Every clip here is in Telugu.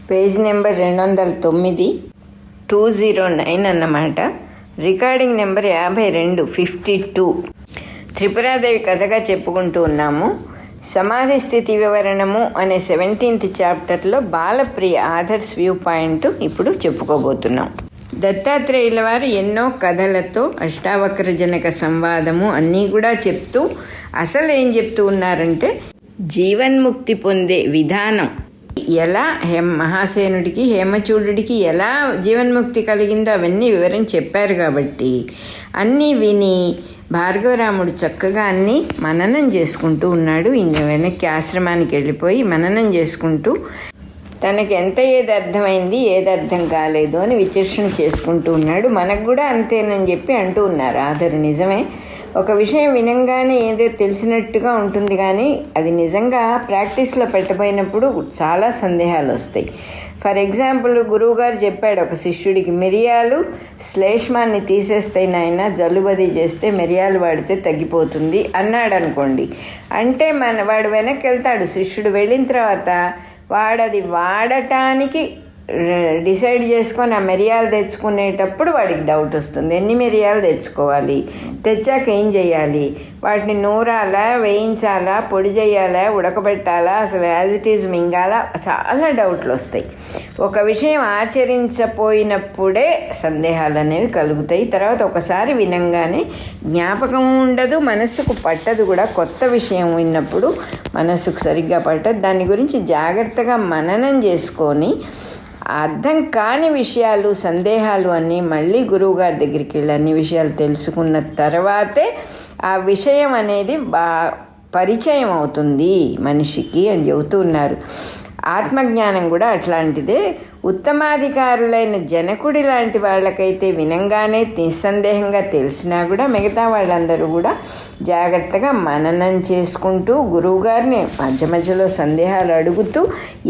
పేజ్ నెంబర్ 209, 209 అన్నమాట. Recording number 52, 52. త్రిపురాదేవి కథగా చెప్పుకుంటూ ఉన్నాము. సమాధి స్థితి వివరణము అనే 17th చాప్టర్లో బాలప్రియ ఆథర్స్ వ్యూ పాయింట్ ఇప్పుడు చెప్పుకోబోతున్నాం. దత్తాత్రేయుల వారు ఎన్నో కథలతో అష్టావక్రజనక సంవాదము అన్నీ కూడా చెప్తూ అసలు ఏం చెప్తూ ఉన్నారంటే జీవన్ముక్తి పొందే విధానం ఎలా మహాసేనుడికి హేమచూడుడికి ఎలా జీవన్ముక్తి కలిగిందో అవన్నీ వివరం చెప్పారు. కాబట్టి అన్నీ విని భార్గవరాముడు చక్కగా అన్నీ మననం చేసుకుంటూ ఉన్నాడు. వెనక్కి ఆశ్రమానికి వెళ్ళిపోయి మననం చేసుకుంటూ తనకి ఏది అర్థమైంది ఏది అర్థం కాలేదు అని విచక్షణ చేసుకుంటూ ఉన్నాడు. మనకు కూడా అంతేనని చెప్పి అంటూ ఉన్నారు ఆధరు. నిజమే, ఒక విషయం వినంగానే ఏదో తెలిసినట్టుగా ఉంటుంది, కానీ అది నిజంగా ప్రాక్టీస్లో పెట్టబోయినప్పుడు చాలా సందేహాలు వస్తాయి. ఫర్ ఎగ్జాంపుల్, గురువుగారు చెప్పాడు ఒక శిష్యుడికి, మిరియాలు శ్లేష్మాన్ని తీసేస్తాయి నాయన, జలుబది చేస్తే మిరియాలు వాడితే తగ్గిపోతుంది అన్నాడు అనుకోండి. అంటే వాడు వెనక్కి వెళ్తాడు. శిష్యుడు వెళ్ళిన తర్వాత వాడు అది వాడటానికి డిసైడ్ చేసుకొని ఆ మిరియాలు తెచ్చుకునేటప్పుడు వాడికి డౌట్ వస్తుంది. ఎన్ని మిరియాలు తెచ్చుకోవాలి, తెచ్చాక ఏం చేయాలి, వాటిని నూరాలా, వేయించాలా, పొడి చేయాలా, ఉడకబెట్టాలా, అసలు యాజ్ ఇట్ ఈజ్ మింగాలా, చాలా డౌట్లు వస్తాయి. ఒక విషయం ఆచరించపోయినప్పుడే సందేహాలు అనేవి కలుగుతాయి. తర్వాత ఒకసారి వినంగానే జ్ఞాపకం ఉండదు, మనస్సుకు పట్టదు కూడా. కొత్త విషయం విన్నప్పుడు మనస్సుకు సరిగ్గా పట్టదు. దాని గురించి జాగ్రత్తగా మననం చేసుకొని అర్థం కాని విషయాలు, సందేహాలు అన్నీ మళ్ళీ గురువుగారి దగ్గరికి వెళ్ళి అన్ని విషయాలు తెలుసుకున్న తర్వాతే ఆ విషయం అనేది పరిచయం అవుతుంది మనిషికి అని చెబుతూ ఉన్నారు. ఆత్మజ్ఞానం కూడా అట్లాంటిదే. ఉత్తమాధికారులైన జనకుడి లాంటి వాళ్ళకైతే వినంగానే నిస్సందేహంగా తెలిసినా కూడా మిగతా వాళ్ళందరూ కూడా జాగ్రత్తగా మననం చేసుకుంటూ గురువుగారిని మధ్య మధ్యలో సందేహాలు అడుగుతూ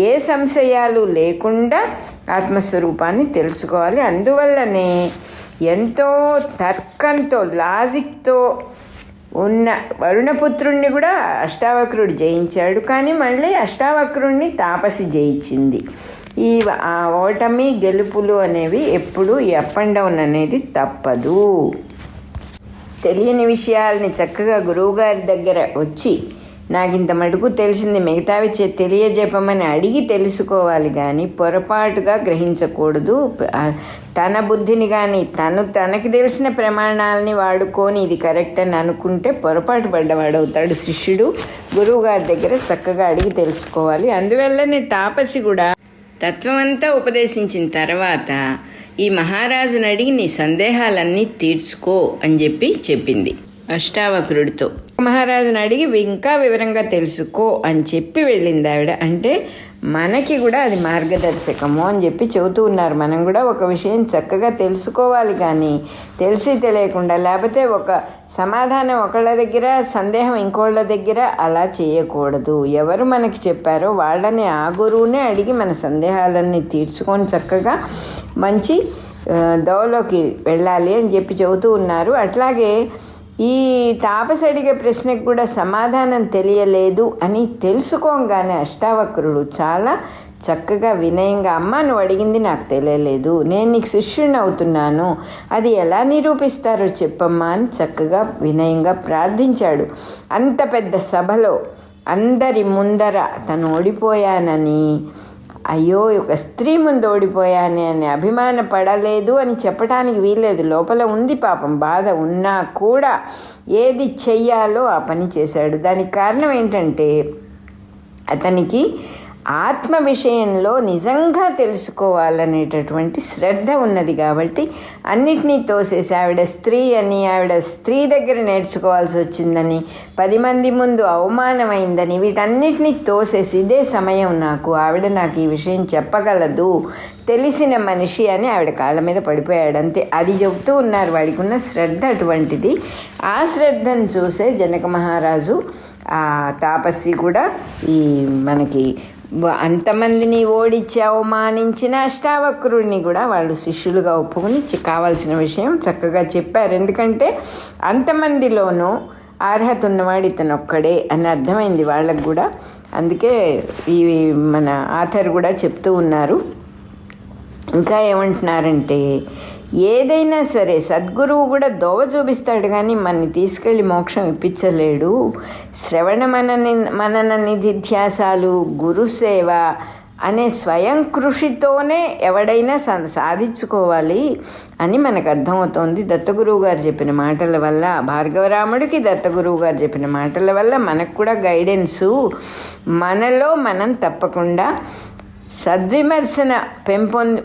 ఏ సంశయాలు లేకుండా ఆత్మస్వరూపాన్ని తెలుసుకోవాలి. అందువల్లనే ఎంతో తర్కంతో, లాజిక్తో ఉన్న వరుణపుత్రుణ్ణి కూడా అష్టావక్రుడు జయించాడు. కానీ మళ్ళీ అష్టావక్రుణ్ణి తాపసి జయించింది. ఈ ఓటమి గెలుపులు అనేవి ఎప్పుడు అప్ అండ్ డౌన్ అనేది తప్పదు. తెలియని విషయాల్ని చక్కగా గురువుగారి దగ్గర వచ్చి నాకు ఇంత మటుకు తెలిసింది, మిగతావి తెలియజెప్పమని అడిగి తెలుసుకోవాలి, కానీ పొరపాటుగా గ్రహించకూడదు. తన బుద్ధిని కానీ తనకి తెలిసిన ప్రమాణాలని వాడుకొని ఇది కరెక్ట్ అని అనుకుంటే పొరపాటు పడ్డవాడవుతాడు శిష్యుడు. గురువుగారి దగ్గర చక్కగా అడిగి తెలుసుకోవాలి. అందువల్లనే తాపసి కూడా తత్వమంతా ఉపదేశించిన తర్వాత ఈ మహారాజుని అడిగి నీ సందేహాలన్నీ తీర్చుకో అని చెప్పింది అష్టావక్రుడితో. మహారాజుని అడిగి ఇంకా వివరంగా తెలుసుకో అని చెప్పి వెళ్ళింది ఆవిడ. అంటే మనకి కూడా అది మార్గదర్శకము అని చెప్పి చెబుతూ ఉన్నారు. మనం కూడా ఒక విషయం చక్కగా తెలుసుకోవాలి, కానీ తెలిసి తెలియకుండా, లేకపోతే ఒక సమాధానం ఒకళ్ళ దగ్గర, సందేహం ఇంకోళ్ళ దగ్గర అలా చేయకూడదు. ఎవరు మనకి చెప్పారో వాళ్ళని, ఆ గురువునే అడిగి మన సందేహాలన్నీ తీర్చుకొని చక్కగా మంచి దోవలోకి వెళ్ళాలి అని చెప్పి చెబుతూ ఉన్నారు. అట్లాగే ఈ తాపసి అడిగే ప్రశ్నకు కూడా సమాధానం తెలియలేదు అని తెలుసుకోగానే అష్టావక్రుడు చాలా చక్కగా వినయంగా, అమ్మ నువ్వు అడిగింది నాకు తెలియలేదు, నేను నీకు శిష్యుని అవుతున్నాను, అది ఎలా నిరూపిస్తారో చెప్పమ్మా అని చక్కగా వినయంగా ప్రార్థించాడు. అంత పెద్ద సభలో అందరి ముందర తను ఓడిపోయానని, అయ్యో ఒక స్త్రీ ముందు ఓడిపోయానే అని అభిమాన పడలేదు అని చెప్పడానికి వీల్లేదు. లోపల ఉంది పాపం, బాధ ఉన్నా కూడా ఏది చెయ్యాలో ఆ పని చేశాడు. దానికి కారణం ఏంటంటే అతనికి ఆత్మ విషయంలో నిజంగా తెలుసుకోవాలనేటటువంటి శ్రద్ధ ఉన్నది. కాబట్టి అన్నిటినీ తోసేసి ఆవిడ స్త్రీ అని, ఆవిడ స్త్రీ దగ్గర నేర్చుకోవాల్సి వచ్చిందని, 10 మంది ముందు అవమానమైందని, వీటన్నిటినీ తోసేసి ఇదే సమయం ఆవిడ నాకు ఈ విషయం చెప్పగలదు, తెలిసిన మనిషి అని ఆవిడ కాళ్ళ మీద పడిపోయాడు. అంతే. అది చెబుతూ ఉన్నారు. వాడికి ఉన్న శ్రద్ధ అటువంటిది. ఆ శ్రద్ధను చూసే జనక మహారాజు, ఆ తాపస్సి కూడా ఈ మనకి అంతమందిని ఓడించి అవమానించిన అష్టావక్రుడిని కూడా వాళ్ళు శిష్యులుగా ఒప్పుకుని కావాల్సిన విషయం చక్కగా చెప్పారు. ఎందుకంటే అంతమందిలోనూ అర్హత ఉన్నవాడు ఇతను ఒక్కడే అని అర్థమైంది వాళ్ళకు కూడా. అందుకే ఈ మన ఆథర్ కూడా చెప్తూ ఉన్నారు. ఇంకా ఏమంటున్నారంటే, ఏదైనా సరే సద్గురువు కూడా దోవ చూపిస్తాడు కానీ మనని తీసుకెళ్ళి మోక్షం ఇప్పించలేడు. శ్రవణ మనన నిధిధ్యాసాలు, గురుసేవ అనే స్వయం కృషితోనే ఎవడైనా సాధించుకోవాలి అని మనకు అర్థమవుతోంది. దత్తగురువు గారు చెప్పిన మాటల వల్ల, భార్గవరాముడికి దత్తగురువు గారు చెప్పిన మాటల వల్ల మనకు కూడా గైడెన్సు. మనలో మనం తప్పకుండా సద్విమర్శన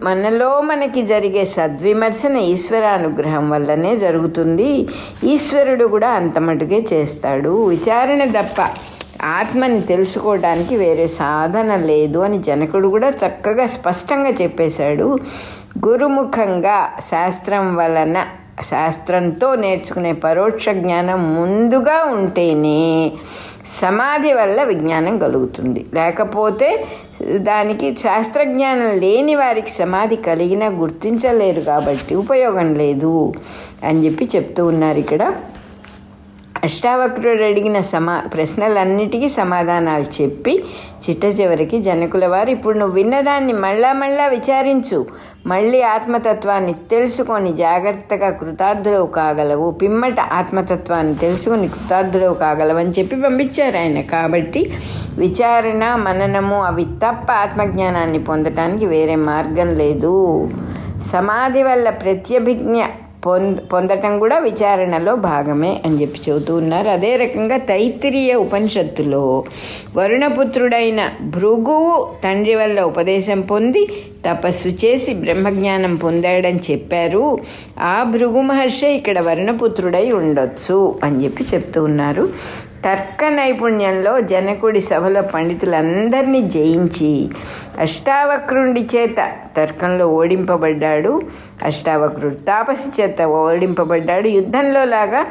మనలో మనకి జరిగే సద్విమర్శన ఈశ్వరానుగ్రహం వల్లనే జరుగుతుంది. ఈశ్వరుడు కూడా అంత మటుకే చేస్తాడు. విచారణ తప్ప ఆత్మని తెలుసుకోవడానికి వేరే సాధన లేదు అని జనకుడు కూడా చక్కగా స్పష్టంగా చెప్పేశాడు. గురుముఖంగా శాస్త్రంతో నేర్చుకునే పరోక్ష జ్ఞానం ముందుగా ఉంటేనే సమాధి వల్ల విజ్ఞానం కలుగుతుంది. లేకపోతే దానికి శాస్త్రజ్ఞానం లేని వారికి సమాధి కలిగినా గుర్తించలేరు కాబట్టి ఉపయోగం లేదు అని చెప్పి చెప్తూ ఉన్నారు ఇక్కడ. అష్టావక్రుడు అడిగిన ప్రశ్నలన్నిటికీ సమాధానాలు చెప్పి చిట్ట చివరికి జనకుల వారు, ఇప్పుడు నువ్వు విన్నదాన్ని మళ్ళా విచారించు, మళ్ళీ ఆత్మతత్వాన్ని తెలుసుకొని జాగ్రత్తగా కృతార్థులవు కాగలవు, పిమ్మట ఆత్మతత్వాన్ని తెలుసుకొని కృతార్థులవు కాగలవని చెప్పి పంపించారు ఆయన. కాబట్టి విచారణ, మననము అవి తప్ప ఆత్మజ్ఞానాన్ని పొందటానికి వేరే మార్గం లేదు. సమాధి వల్ల ప్రత్యభిజ్ఞ పొందటం కూడా విచారణలో భాగమే అని చెప్పి చెబుతూ ఉన్నారు. అదే రకంగా తైత్తిరీయ ఉపనిషత్తులో వరుణపుత్రుడైన భృగువు తండ్రి వల్ల ఉపదేశం పొంది తపస్సు చేసి బ్రహ్మజ్ఞానం పొందాడని చెప్పారు. ఆ భృగు మహర్షి ఇక్కడ వరుణపుత్రుడై ఉండొచ్చు అని చెప్పి చెప్తూ ఉన్నారు. తర్క నైపుణ్యంలో జనకుడి సభలో పండితులందరినీ జయించి అష్టావక్రుడి చేత తర్కంలో ఓడింపబడ్డాడు. అష్టావక్రుడు తాపసి చేత ఓడింపబడ్డాడు. యుద్ధంలో లాగా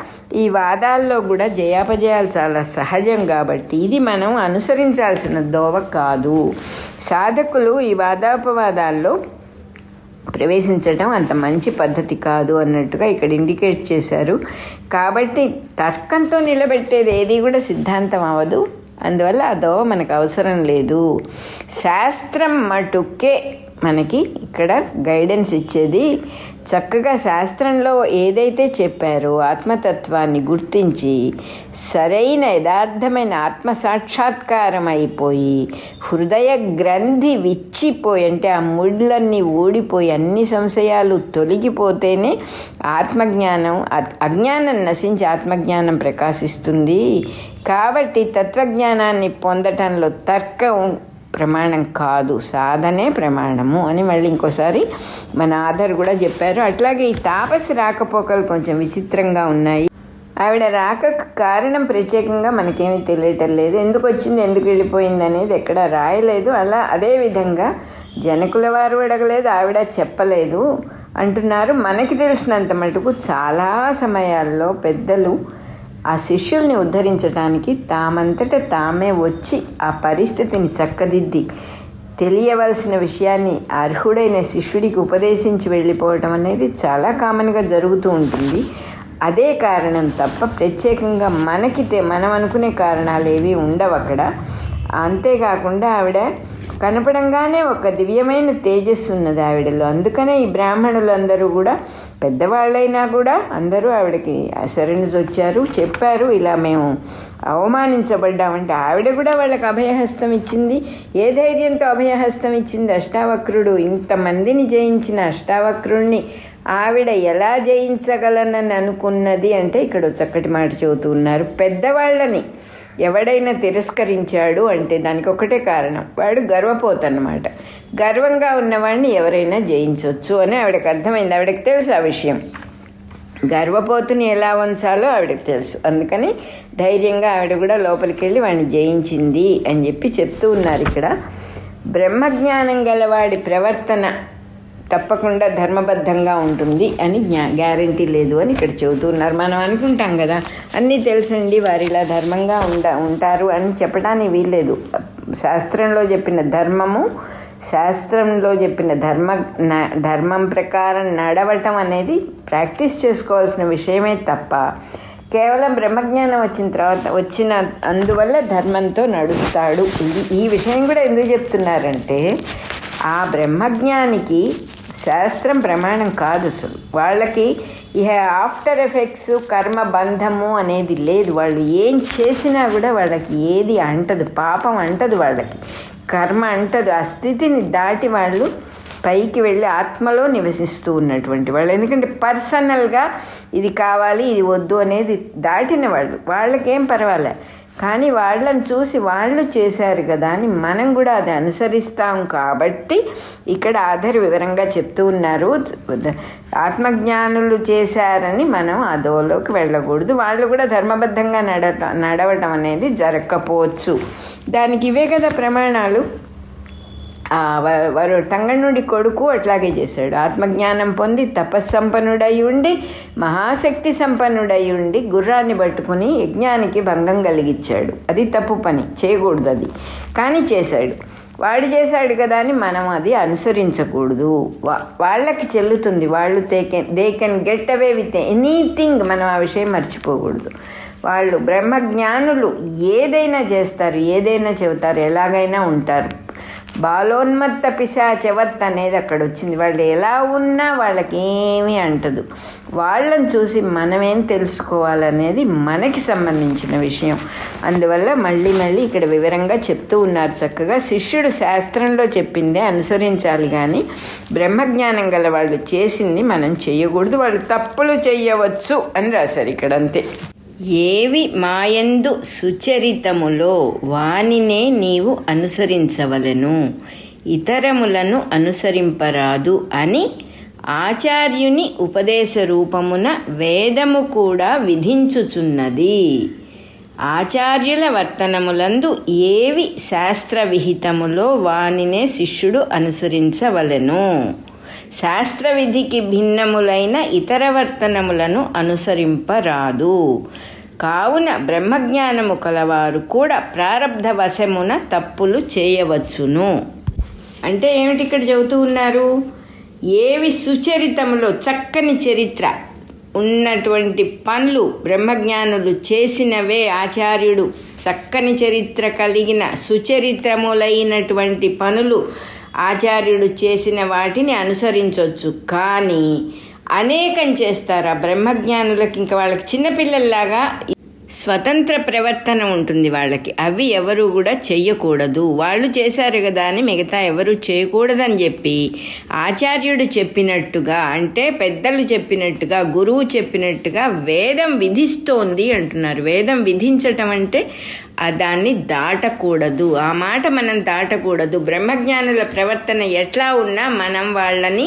ఈ వాదాల్లో కూడా జయాపజయాలు చాలా సహజం కాబట్టి ఇది మనం అనుసరించాల్సిన దోవ కాదు. సాధకులు ఈ వాదాపవాదాల్లో ప్రవేశించడం అంత మంచి పద్ధతి కాదు అన్నట్టుగా ఇక్కడ ఇండికేట్ చేశారు. కాబట్టి తర్కంతో నిలబెట్టేది ఏది కూడా సిద్ధాంతం అవ్వదు. అందువల్ల అదో మనకు అవసరం లేదు. శాస్త్రం మటుకే మనకి ఇక్కడ గైడెన్స్ ఇచ్చేది. చక్కగా శాస్త్రంలో ఏదైతే చెప్పారో ఆత్మతత్వాన్ని గుర్తించి సరైన యథార్థమైన ఆత్మసాక్షాత్కారం అయిపోయి హృదయ గ్రంథి విచ్చిపోయి, అంటే ఆ ముళ్ళన్నీ ఊడిపోయి అన్ని సంశయాలు తొలగిపోతేనే ఆత్మజ్ఞానం, అజ్ఞానం నశించి ఆత్మజ్ఞానం ప్రకాశిస్తుంది. కాబట్టి తత్వజ్ఞానాన్ని పొందటంలో తర్కం ప్రమాణం కాదు, సాధనే ప్రమాణము అని మళ్ళీ ఇంకోసారి మన ఆధార్ కూడా చెప్పారు. అట్లాగే ఈ తాపసి రాకపోకలు కొంచెం విచిత్రంగా ఉన్నాయి. ఆవిడ రాకకు కారణం ప్రత్యేకంగా మనకేమీ తెలియటం లేదు. ఎందుకు వచ్చింది, ఎందుకు వెళ్ళిపోయింది అనేది ఎక్కడా రాయలేదు. అదేవిధంగా జనకుల వారు అడగలేదు, ఆవిడ చెప్పలేదు అంటున్నారు. మనకి తెలిసినంత మటుకు చాలా సమయాల్లో పెద్దలు ఆ శిష్యుల్ని ఉద్ధరించడానికి తామంతట తామే వచ్చి ఆ పరిస్థితిని చక్కదిద్ది తెలియవలసిన విషయాన్ని అర్హుడైన శిష్యుడికి ఉపదేశించి వెళ్ళిపోవటం అనేది చాలా కామన్గా జరుగుతూ ఉంటుంది. అదే కారణం తప్ప ప్రత్యేకంగా మనం అనుకునే కారణాలు ఏవి ఉండవు అక్కడ. అంతేకాకుండా ఆవిడ కనపడంగానే ఒక దివ్యమైన తేజస్సు ఉన్నది ఆవిడలో. అందుకనే ఈ బ్రాహ్మణులందరూ కూడా పెద్దవాళ్ళైనా కూడా అందరూ ఆవిడకి శరణు వచ్చారు, చెప్పారు ఇలా మేము అవమానించబడ్డామంటే ఆవిడ కూడా వాళ్ళకి అభయహస్తం ఇచ్చింది. ఏ ధైర్యంతో అభయహస్తం ఇచ్చింది? అష్టావక్రుడు ఇంతమందిని జయించిన అష్టావక్రుణ్ణి ఆవిడ ఎలా జయించగలనని అనుకున్నది అంటే ఇక్కడ చక్కటి మాట చెబుతూ ఉన్నారు. పెద్దవాళ్ళని ఎవడైనా తిరస్కరించాడు అంటే దానికి ఒకటే కారణం, వాడు గర్వపోతన్నమాట. గర్వంగా ఉన్నవాడిని ఎవరైనా జయించవచ్చు అని ఆవిడకి అర్థమైంది. ఆవిడకి తెలుసు ఆ విషయం. గర్వపోతుని ఎలా ఉంచాలో ఆవిడకి తెలుసు. అందుకని ధైర్యంగా ఆవిడ కూడా లోపలికి వెళ్ళి వాడిని జయించింది అని చెప్పి చెప్తూ ఉన్నారు ఇక్కడ. బ్రహ్మజ్ఞానం గలవాడి ప్రవర్తన తప్పకుండా ధర్మబద్ధంగా ఉంటుంది అని గ్యారంటీ లేదు అని ఇక్కడ చెబుతున్నారు. మనం అనుకుంటాం కదా అన్నీ తెలుసండి వారు ఇలా ధర్మంగా ఉంటారు అని చెప్పడానికి వీల్లేదు. శాస్త్రంలో చెప్పిన ధర్మము, శాస్త్రంలో చెప్పిన ధర్మం ప్రకారం నడవటం అనేది ప్రాక్టీస్ చేసుకోవాల్సిన విషయమే తప్ప కేవలం బ్రహ్మజ్ఞానం వచ్చిన అందువల్ల ధర్మంతో నడుస్తాడు. ఈ విషయం కూడా ఎందుకు చెప్తున్నారంటే, ఆ బ్రహ్మజ్ఞానికి శాస్త్రం ప్రమాణం కాదు అసలు. వాళ్ళకి ఇహ ఆఫ్టర్ ఎఫెక్ట్స్, కర్మ బంధము అనేది లేదు. వాళ్ళు ఏం చేసినా కూడా వాళ్ళకి ఏది అంటదు, పాపం అంటదు, వాళ్ళకి కర్మ అంటదు. ఆ స్థితిని దాటి వాళ్ళు పైకి వెళ్ళి ఆత్మలో నివసిస్తూ ఉన్నటువంటి వాళ్ళు. ఎందుకంటే పర్సనల్గా ఇది కావాలి ఇది వద్దు అనేది దాటిన వాళ్ళు, వాళ్ళకేం పర్వాలే. కానీ వాళ్ళని చూసి వాళ్ళు చేశారు కదా అని మనం కూడా అది అనుసరిస్తాం. కాబట్టి ఇక్కడ ఆధార్ వివరంగా చెప్తూ ఉన్నారు, ఆత్మజ్ఞానులు చేశారని మనం అదోలోకి వెళ్ళకూడదు. వాళ్ళు కూడా ధర్మబద్ధంగా నడవటం అనేది జరగకపోవచ్చు. దానికి ఇవే కదా ప్రమాణాలు. వారు తంగణుడి కొడుకు అట్లాగే చేశాడు. ఆత్మజ్ఞానం పొంది తపస్సంపన్నుడై ఉండి, మహాశక్తి సంపన్నుడై ఉండి గుర్రాన్ని పట్టుకుని యజ్ఞానికి భంగం కలిగించాడు. అది తప్పు పని, చేయకూడదు అది. కానీ చేశాడు. వాడు చేశాడు కదా అని మనం అది అనుసరించకూడదు. వాళ్ళకి చెల్లుతుంది. వాళ్ళు they can get away with anything. మనం ఆ విషయం మర్చిపోకూడదు. వాళ్ళు బ్రహ్మజ్ఞానులు ఏదైనా చేస్తారు, ఏదైనా చెబుతారు, ఎలాగైనా ఉంటారు. బాలోన్మత్త పిశాచవత్ అనేది అక్కడ వచ్చింది. వాళ్ళు ఎలా ఉన్నా వాళ్ళకి ఏమీ అంటదు. వాళ్ళని చూసి మనమేం తెలుసుకోవాలనేది మనకి సంబంధించిన విషయం. అందువల్ల మళ్ళీ మళ్ళీ ఇక్కడ వివరంగా చెప్తూ ఉన్నారు చక్కగా. శిష్యుడు శాస్త్రంలో చెప్పిందే అనుసరించాలి, కానీ బ్రహ్మజ్ఞానం గల వాళ్ళు చేసింది మనం చెయ్యకూడదు. వాళ్ళు తప్పులు చెయ్యవచ్చు అని రాశారు ఇక్కడ, అంతే. ఏవి మాయందు సుచరితములో వానినే నీవు అనుసరించవలెను, ఇతరములను అనుసరింపరాదు అని ఆచార్యుని ఉపదేశ రూపమున వేదము కూడా విధించుచున్నది. ఆచార్యుల వర్తనములందు ఏవి శాస్త్రవిహితములో వానినే శిష్యుడు అనుసరించవలెను. శాస్త్రవిధికి భిన్నములైన ఇతర వర్తనములను అనుసరింపరాదు. కావున బ్రహ్మజ్ఞానము కలవారు కూడా ప్రారబ్ధ వశమున తప్పులు చేయవచ్చును. అంటే ఏమిటి ఇక్కడ చెబుతూ ఉన్నారు? ఏవి సుచరితములో చక్కని చరిత్ర ఉన్నటువంటి పనులు బ్రహ్మజ్ఞానులు చేసినవే ఆచార్యుడు చక్కని చరిత్ర కలిగిన సుచరిత్రములైనటువంటి పనులు ఆచార్యుడు చేసిన వాటిని అనుసరించవచ్చు. కానీ అనేకం చేస్తారు ఆ బ్రహ్మజ్ఞానులకి. ఇంకా వాళ్ళకి చిన్నపిల్లల్లాగా స్వతంత్ర ప్రవర్తన ఉంటుంది వాళ్ళకి. అవి ఎవరు కూడా చెయ్యకూడదు. వాళ్ళు చేశారు కదా అని మిగతా ఎవరు చేయకూడదని చెప్పి ఆచార్యుడు చెప్పినట్టుగా, అంటే పెద్దలు చెప్పినట్టుగా, గురువు చెప్పినట్టుగా వేదం విధిస్తోంది అంటున్నారు. వేదం విధించటం అంటే దాన్ని దాటకూడదు. ఆ మాట మనం దాటకూడదు. బ్రహ్మజ్ఞానుల ప్రవర్తన ఎట్లా ఉన్నా మనం వాళ్ళని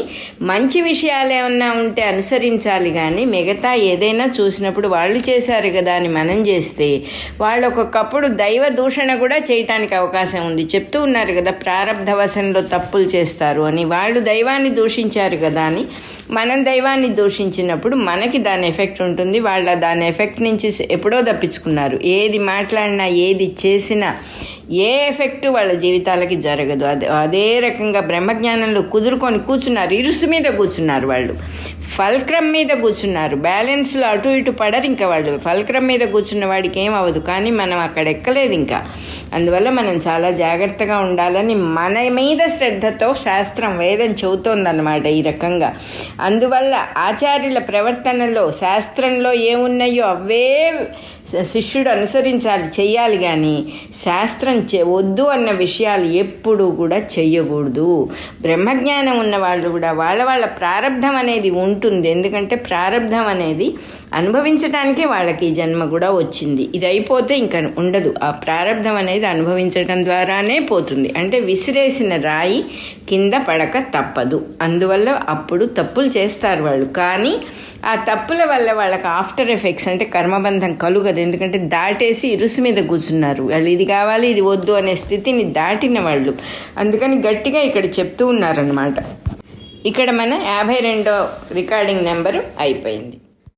మంచి విషయాలు ఏమన్నా ఉంటే అనుసరించాలి, కానీ మిగతా ఏదైనా చూసినప్పుడు వాళ్ళు చేశారు కదా అని మనం చేస్తే వాళ్ళు ఒక్కొక్కప్పుడు దైవ దూషణ కూడా చేయటానికి అవకాశం ఉంది. చెప్తూ ఉన్నారు కదా, ప్రారబ్ధవశంలో తప్పులు చేస్తారు అని. వాళ్ళు దైవాన్ని దూషించారు కదా అని మనం దైవాన్ని దూషించినప్పుడు మనకి దాని ఎఫెక్ట్ ఉంటుంది. వాళ్ళ దాని ఎఫెక్ట్ నుంచి ఎప్పుడో తప్పించుకున్నారు. ఏది మాట్లాడినా ఏది చేసినా ఏ ఎఫెక్ట్ వాళ్ళ జీవితాలకి జరగదు. అదే రకంగా బ్రహ్మజ్ఞానంలో కుదురుకొని కూర్చున్నారు, ఇరుసు మీద కూర్చున్నారు, వాళ్ళు ఫల్క్రమ్ మీద కూర్చున్నారు. బ్యాలెన్స్లో అటు ఇటు పడరు. ఇంకా వాళ్ళు ఫల్క్రమ్ మీద కూర్చున్న వాడికి ఏం అవ్వదు, కానీ మనం అక్కడ ఎక్కలేదు ఇంకా. అందువల్ల మనం చాలా జాగ్రత్తగా ఉండాలని మన మీద శ్రద్ధతో శాస్త్రం వేదం చెబుతోందన్నమాట ఈ రకంగా. అందువల్ల ఆచార్యుల ప్రవర్తనలో శాస్త్రంలో ఏమున్నాయో అవే శిష్యుడు అనుసరించాలి, చెయ్యాలి, కానీ శాస్త్రం వద్దు అన్న విషయాలు ఎప్పుడూ కూడా చెయ్యకూడదు. బ్రహ్మజ్ఞానం ఉన్న వాళ్ళు కూడా వాళ్ళ ప్రారబ్ధం అనేది ఉంటుంది. ఎందుకంటే ప్రారబ్ధం అనేది అనుభవించడానికే వాళ్ళకి ఈ జన్మ కూడా వచ్చింది. ఇది అయిపోతే ఇంకా ఉండదు. ఆ ప్రారబ్ధం అనేది అనుభవించడం ద్వారానే పోతుంది. అంటే విసిరేసిన రాయి కింద పడక తప్పదు. అందువల్ల అప్పుడు తప్పులు చేస్తారు వాళ్ళు, కానీ ఆ తప్పుల వల్ల వాళ్ళకి ఆఫ్టర్ ఎఫెక్ట్స్ అంటే కర్మబంధం కలుగదు. ఎందుకంటే దాటేసి ఇరుసు మీద కూర్చున్నారు వాళ్ళు. ఇది కావాలి ఇది వద్దు అనే స్థితిని దాటిన వాళ్ళు. అందుకని గట్టిగా ఇక్కడ చెప్తూ ఉన్నారన్నమాట. ఇక్కడ మన 52వ రికార్డింగ్ నెంబరు అయిపోయింది.